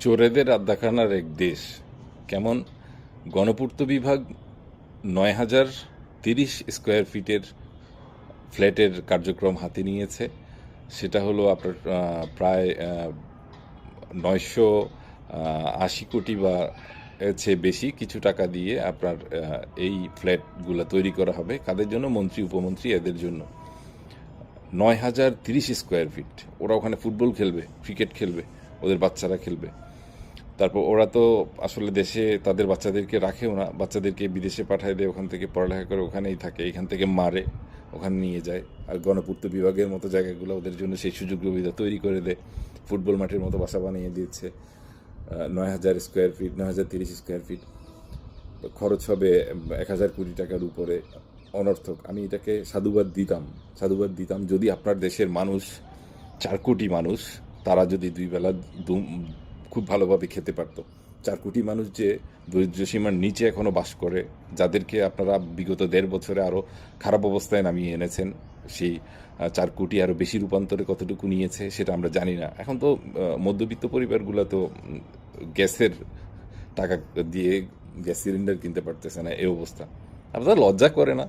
চোরেদের আড্ডাখানার এক দেশ কেমন। গণপূর্ত বিভাগ ৯,০৩০ স্কোয়ার ফিটের ফ্ল্যাটের কার্যক্রম হাতে নিয়েছে। সেটা হলো আপনার প্রায় ৯৮০ কোটি বা এর চেয়ে বেশি কিছু টাকা দিয়ে আপনার এই ফ্ল্যাটগুলো তৈরি করা হবে। কাদের জন্য? মন্ত্রী উপমন্ত্রী এদের জন্য। ৯,০৩০ স্কোয়ার ফিট। ওরা ওখানে ফুটবল খেলবে, ক্রিকেট খেলবে, ওদের বাচ্চারা খেলবে। তারপর ওরা তো আসলে দেশে তাদের বাচ্চাদেরকে রাখেও না, বাচ্চাদেরকে বিদেশে পাঠায় দেয়, ওখান থেকে পড়ালেখা করে ওখানেই থাকে, এখান থেকে মারে, ওখানে নিয়ে যায়। আর গণপূর্ত বিভাগের মতো জায়গাগুলো ওদের জন্য সেই সুযোগ সুবিধা তৈরি করে দেয়। ফুটবল মাঠের মতো বাসা বানিয়ে দিচ্ছে। ৯,০০০ স্কোয়ার ফিট, ৯,০৩০ স্কোয়ার ফিট, খরচ হবে ১,০০০ কোটি টাকার উপরে। অনর্থক। আমি এটাকে সাধুবাদ দিতাম যদি আপনার দেশের মানুষ, ৪ কোটি মানুষ, তারা যদি দুই বেলা খুব ভালোভাবে খেতে পারতো। ৪ কোটি মানুষ যে দরিদ্র সীমার নিচে এখনও বাস করে, যাদেরকে আপনারা বিগত ১.৫ বছরে আরও খারাপ অবস্থায় নামিয়ে এনেছেন, সেই ৪ কোটি আরও বেশি রূপান্তরে কতটুকু নিয়েছে সেটা আমরা জানি না। এখন তো মধ্যবিত্ত পরিবারগুলো তো গ্যাসের টাকা দিয়ে গ্যাস সিলিন্ডার কিনতে পারতেছে না, এই অবস্থা। আপনাদের লজ্জা করে না?